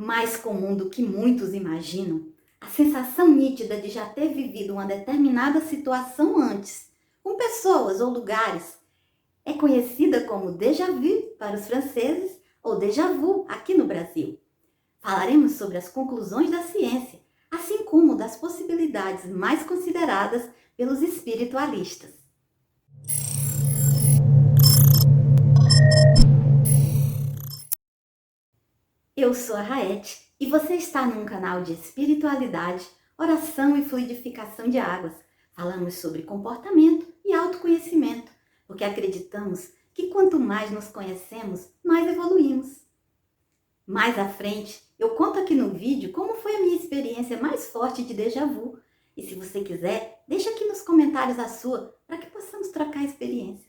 Mais comum do que muitos imaginam, a sensação nítida de já ter vivido uma determinada situação antes, com pessoas ou lugares, é conhecida como déjà vu para os franceses ou déjà vu aqui no Brasil. Falaremos sobre as conclusões da ciência, assim como das possibilidades mais consideradas pelos espiritualistas. Eu sou a Raete e você está num canal de espiritualidade, oração e fluidificação de águas. Falamos sobre comportamento e autoconhecimento, porque acreditamos que quanto mais nos conhecemos, mais evoluímos. Mais à frente, eu conto aqui no vídeo como foi a minha experiência mais forte de déjà vu. E se você quiser, deixa aqui nos comentários a sua, para que possamos trocar experiências.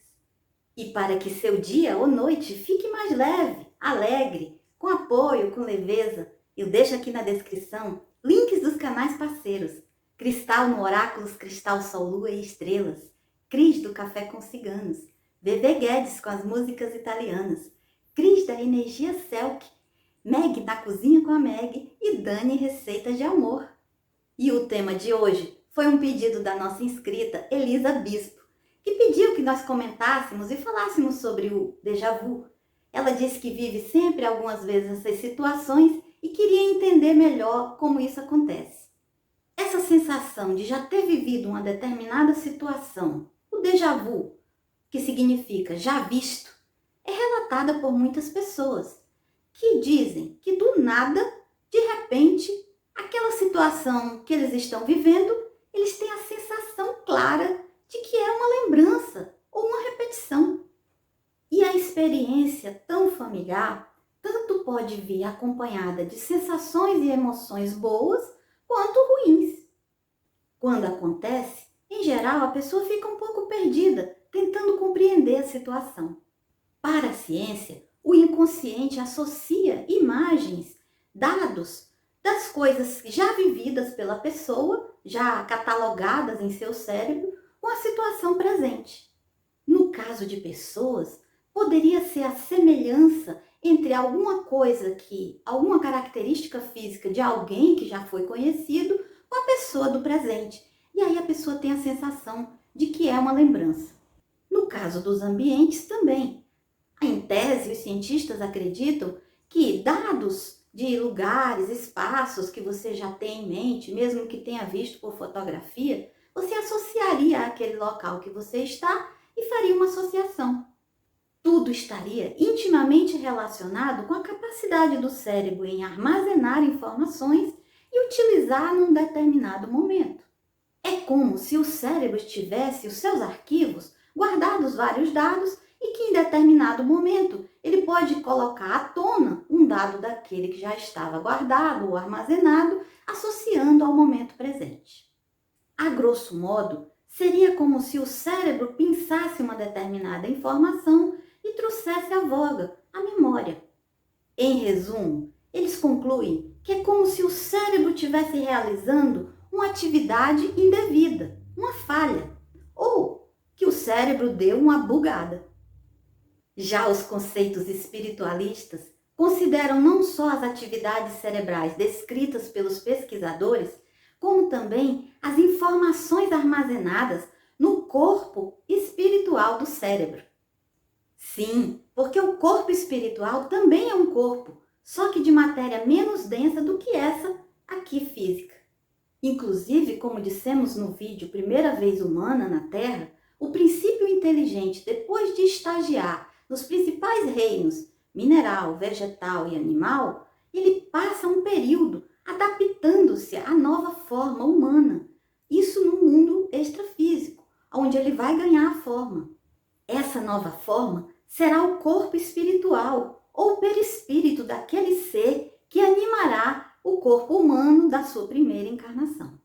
E para que seu dia ou noite fique mais leve, alegre, com apoio, com leveza, eu deixo aqui na descrição links dos canais parceiros. Cristal no Oráculos, Cristal Sol, Lua e Estrelas. Cris do Café com Ciganos. Bebê Guedes com as músicas italianas. Cris da Energia Selk. Meg na Cozinha com a Meg e Dani Receitas de Amor. E o tema de hoje foi um pedido da nossa inscrita Elisa Bispo, que pediu que nós comentássemos e falássemos sobre o déjà vu. Ela disse que vive sempre algumas vezes essas situações e queria entender melhor como isso acontece. Essa sensação de já ter vivido uma determinada situação, o déjà vu, que significa já visto, é relatada por muitas pessoas, que dizem que do nada, de repente, aquela situação que eles estão vivendo, eles têm a sensação clara de que é uma lembrança ou uma repetição. E a experiência tão familiar tanto pode vir acompanhada de sensações e emoções boas quanto ruins. Quando acontece, em geral, a pessoa fica um pouco perdida, tentando compreender a situação. Para a ciência, o inconsciente associa imagens, dados das coisas já vividas pela pessoa, já catalogadas em seu cérebro, com a situação presente. No caso de pessoas, poderia ser a semelhança entre alguma característica física de alguém que já foi conhecido com a pessoa do presente. E aí a pessoa tem a sensação de que é uma lembrança. No caso dos ambientes também. Em tese, os cientistas acreditam que dados de lugares, espaços que você já tem em mente, mesmo que tenha visto por fotografia, você associaria àquele local que você está e faria uma associação. Tudo estaria intimamente relacionado com a capacidade do cérebro em armazenar informações e utilizar num determinado momento. É como se o cérebro tivesse os seus arquivos guardados vários dados e que em determinado momento ele pode colocar à tona um dado daquele que já estava guardado ou armazenado, associando ao momento presente. A grosso modo, seria como se o cérebro pensasse uma determinada informação e trouxesse à voga a memória. Em resumo, eles concluem que é como se o cérebro estivesse realizando uma atividade indevida, uma falha, ou que o cérebro deu uma bugada. Já os conceitos espiritualistas consideram não só as atividades cerebrais descritas pelos pesquisadores, como também as informações armazenadas no corpo espiritual do cérebro. Sim, porque o corpo espiritual também é um corpo, só que de matéria menos densa do que essa aqui física. Inclusive, como dissemos no vídeo Primeira Vez Humana na Terra, o princípio inteligente, depois de estagiar nos principais reinos, mineral, vegetal e animal, ele passa um período adaptando-se à nova forma humana. Isso no mundo extrafísico, onde ele vai ganhar a forma. Essa nova forma será o corpo espiritual ou perispírito daquele ser que animará o corpo humano da sua primeira encarnação.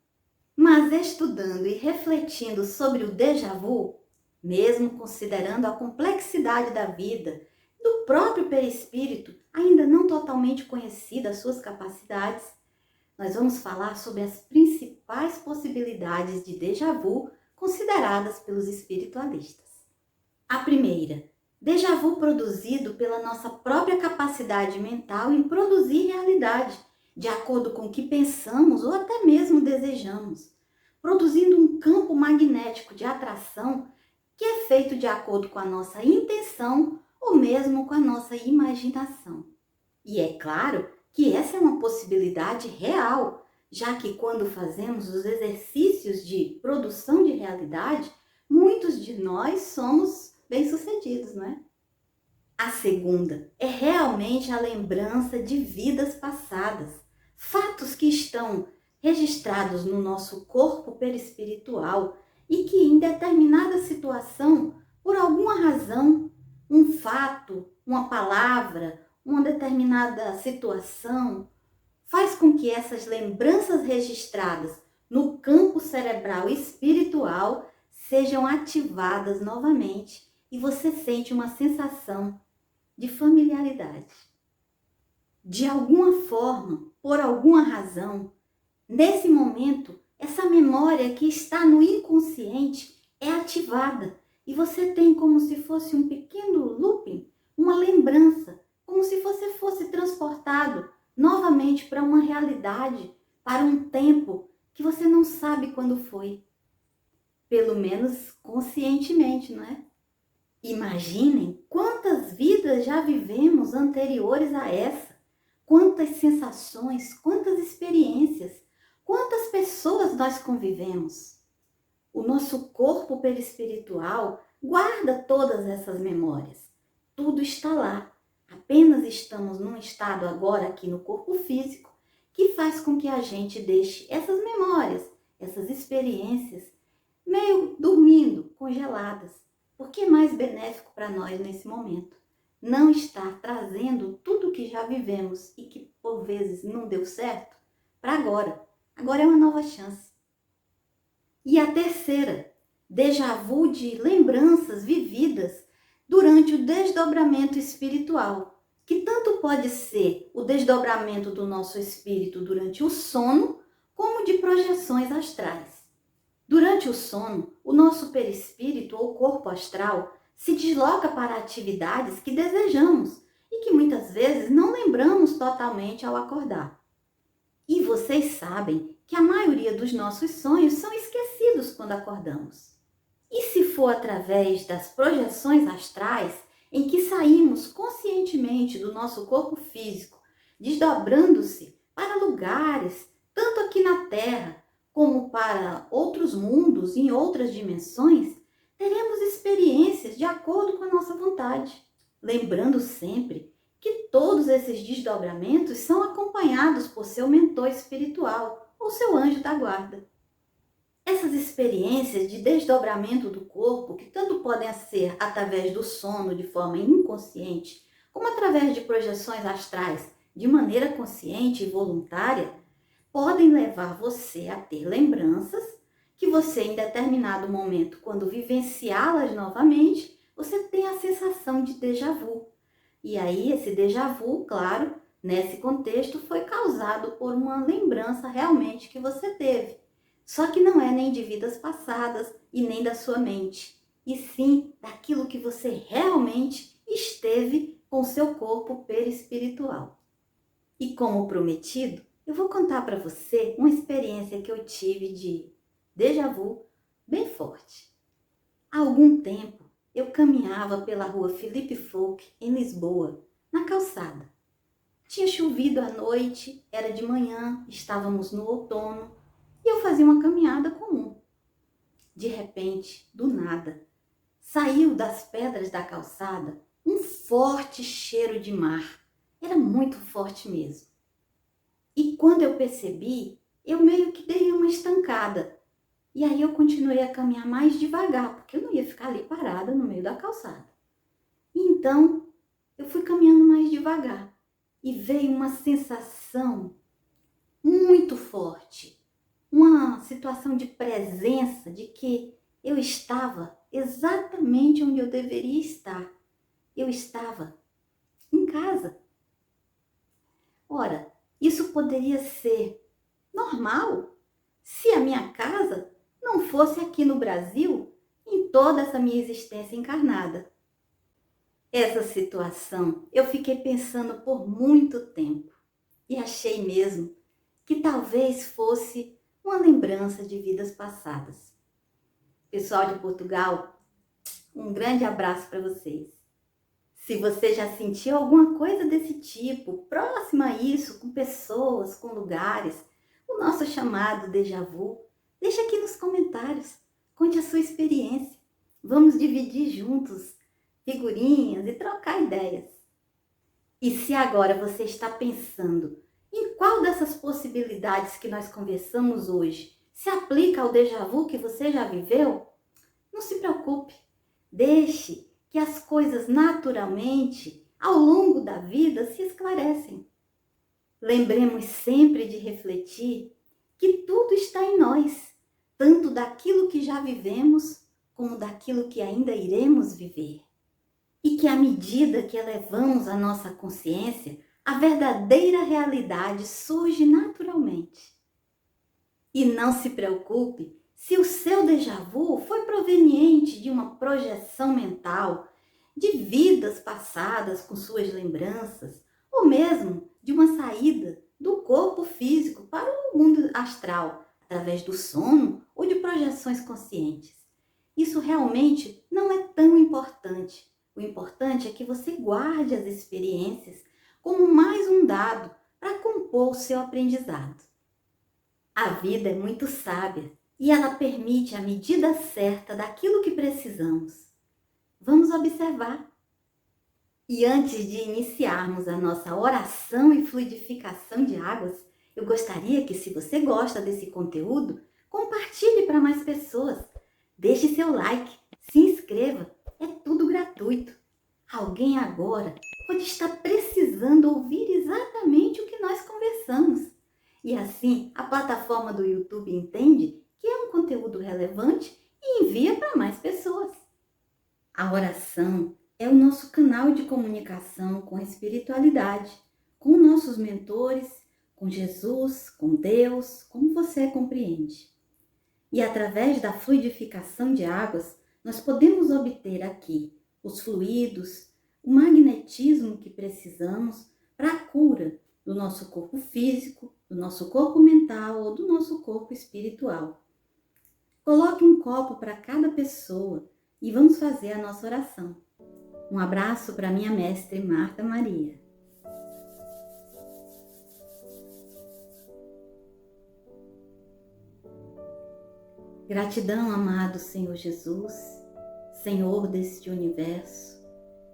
Mas estudando e refletindo sobre o déjà vu, mesmo considerando a complexidade da vida, do próprio perispírito, ainda não totalmente conhecida as suas capacidades, nós vamos falar sobre as principais possibilidades de déjà vu consideradas pelos espiritualistas. A primeira, Déjà vu produzido pela nossa própria capacidade mental em produzir realidade, de acordo com o que pensamos ou até mesmo desejamos, produzindo um campo magnético de atração que é feito de acordo com a nossa intenção ou mesmo com a nossa imaginação. E é claro que essa é uma possibilidade real, já que quando fazemos os exercícios de produção de realidade, muitos de nós somos bem-sucedidos, não é? A segunda é realmente a lembrança de vidas passadas, fatos que estão registrados no nosso corpo perispiritual e que em determinada situação, por alguma razão, um fato, uma palavra, uma determinada situação, faz com que essas lembranças registradas no campo cerebral espiritual sejam ativadas novamente e você sente uma sensação de familiaridade. De alguma forma, por alguma razão, nesse momento, essa memória que está no inconsciente é ativada e você tem como se fosse um pequeno looping, uma lembrança, como se você fosse transportado novamente para uma realidade, para um tempo que você não sabe quando foi. Pelo menos conscientemente, não é? Imaginem quantas vidas já vivemos anteriores a essa, quantas sensações, quantas experiências, quantas pessoas nós convivemos. O nosso corpo perispiritual guarda todas essas memórias. Tudo está lá. Apenas estamos num estado agora aqui no corpo físico que faz com que a gente deixe essas memórias, essas experiências meio dormindo, congeladas. Porque é mais benéfico para nós nesse momento não estar trazendo tudo que já vivemos e que por vezes não deu certo para agora. Agora é uma nova chance. E a terceira, déjà vu de lembranças vividas durante o desdobramento espiritual, que tanto pode ser o desdobramento do nosso espírito durante o sono, como de projeções astrais. Durante o sono, o nosso perispírito ou corpo astral se desloca para atividades que desejamos e que muitas vezes não lembramos totalmente ao acordar. E vocês sabem que a maioria dos nossos sonhos são esquecidos quando acordamos. E se for através das projeções astrais, em que saímos conscientemente do nosso corpo físico, desdobrando-se para lugares, tanto aqui na Terra, como para outros mundos em outras dimensões, teremos experiências de acordo com a nossa vontade. Lembrando sempre que todos esses desdobramentos são acompanhados por seu mentor espiritual ou seu anjo da guarda. Essas experiências de desdobramento do corpo, que tanto podem ser através do sono de forma inconsciente, como através de projeções astrais de maneira consciente e voluntária, podem levar você a ter lembranças que você, em determinado momento, quando vivenciá-las novamente, você tem a sensação de déjà vu. E aí, esse déjà vu, claro, nesse contexto, foi causado por uma lembrança realmente que você teve. Só que não é nem de vidas passadas e nem da sua mente, e sim daquilo que você realmente esteve com seu corpo perispiritual. E como prometido, eu vou contar para você uma experiência que eu tive de déjà vu bem forte. Há algum tempo, eu caminhava pela rua Felipe Folk, em Lisboa, na calçada. Tinha chovido à noite, era de manhã, estávamos no outono, e eu fazia uma caminhada comum. De repente, do nada, saiu das pedras da calçada um forte cheiro de mar. Era muito forte mesmo. E quando eu percebi, eu meio que dei uma estancada. E aí eu continuei a caminhar mais devagar, porque eu não ia ficar ali parada no meio da calçada. E então, eu fui caminhando mais devagar. E veio uma sensação muito forte. Uma situação de presença, de que eu estava exatamente onde eu deveria estar. Eu estava em casa. Ora, isso poderia ser normal se a minha casa não fosse aqui no Brasil em toda essa minha existência encarnada. Essa situação eu fiquei pensando por muito tempo e achei mesmo que talvez fosse uma lembrança de vidas passadas. Pessoal de Portugal, um grande abraço para vocês. Se você já sentiu alguma coisa desse tipo, próxima a isso, com pessoas, com lugares, o nosso chamado déjà vu, deixa aqui nos comentários. Conte a sua experiência. Vamos dividir juntos figurinhas e trocar ideias. E se agora você está pensando em qual dessas possibilidades que nós conversamos hoje se aplica ao déjà vu que você já viveu, não se preocupe. Deixe que as coisas naturalmente, ao longo da vida, se esclarecem. Lembremos sempre de refletir que tudo está em nós, tanto daquilo que já vivemos, como daquilo que ainda iremos viver. E que à medida que elevamos a nossa consciência, a verdadeira realidade surge naturalmente. E não se preocupe se o seu déjà vu foi proveniente de uma projeção mental, de vidas passadas com suas lembranças, ou mesmo de uma saída do corpo físico para o mundo astral, através do sono ou de projeções conscientes. Isso realmente não é tão importante. O importante é que você guarde as experiências como mais um dado para compor o seu aprendizado. A vida é muito sábia e ela permite a medida certa daquilo que precisamos. Vamos observar. E antes de iniciarmos a nossa oração e fluidificação de águas, eu gostaria que, se você gosta desse conteúdo, compartilhe para mais pessoas. Deixe seu like, se inscreva, é tudo gratuito. Alguém agora pode estar precisando ouvir exatamente o que nós conversamos. E assim, a plataforma do YouTube entende que é um conteúdo relevante e envia para mais pessoas. A oração é o nosso canal de comunicação com a espiritualidade, com nossos mentores, com Jesus, com Deus, como você compreende. E através da fluidificação de águas, nós podemos obter aqui os fluidos, o magnetismo que precisamos para a cura do nosso corpo físico, do nosso corpo mental ou do nosso corpo espiritual. Coloque um copo para cada pessoa e vamos fazer a nossa oração. Um abraço para minha mestre Marta Maria. Gratidão, amado Senhor Jesus, Senhor deste universo,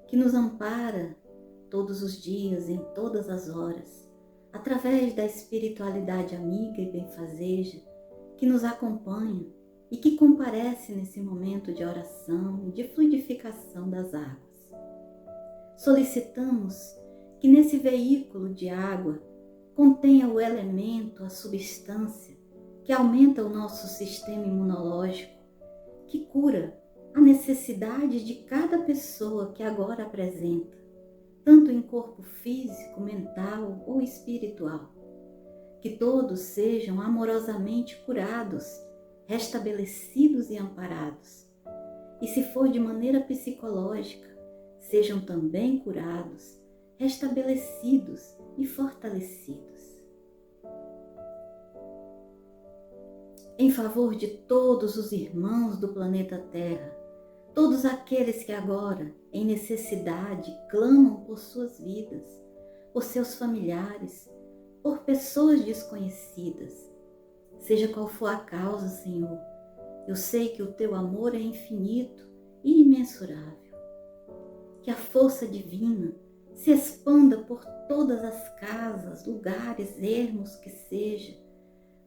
que nos ampara todos os dias, em todas as horas, através da espiritualidade amiga e benfazeja, que nos acompanha e que comparece nesse momento de oração e de fluidificação das águas. Solicitamos que nesse veículo de água contenha o elemento, a substância, que aumenta o nosso sistema imunológico, que cura a necessidade de cada pessoa que agora apresenta, tanto em corpo físico, mental ou espiritual. Que todos sejam amorosamente curados, restabelecidos e amparados. E se for de maneira psicológica, sejam também curados, restabelecidos e fortalecidos. Em favor de todos os irmãos do planeta Terra, todos aqueles que agora, em necessidade, clamam por suas vidas, por seus familiares, por pessoas desconhecidas. Seja qual for a causa, Senhor, eu sei que o teu amor é infinito e imensurável. Que a força divina se expanda por todas as casas, lugares ermos que seja,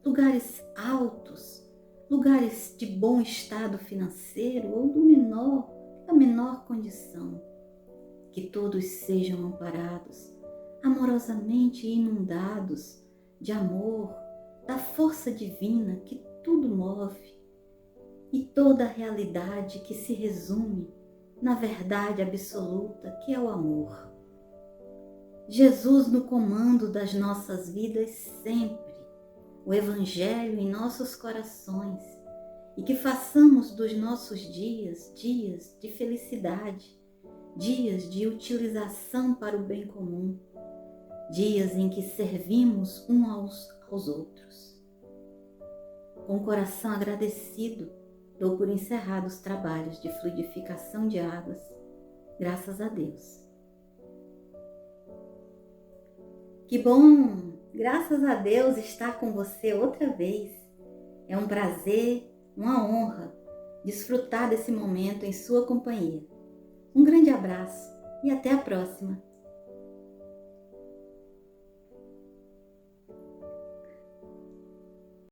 lugares altos, lugares de bom estado financeiro ou da menor condição. Que todos sejam amparados, amorosamente inundados de amor, da força divina que tudo move e toda a realidade que se resume na verdade absoluta que é o amor. Jesus no comando das nossas vidas sempre, o Evangelho em nossos corações e que façamos dos nossos dias, dias de felicidade, dias de utilização para o bem comum, dias em que servimos uns aos outros. Com o coração agradecido, dou por encerrados os trabalhos de fluidificação de águas, graças a Deus. Que bom! Graças a Deus estar com você outra vez. É um prazer, uma honra desfrutar desse momento em sua companhia. Um grande abraço e até a próxima!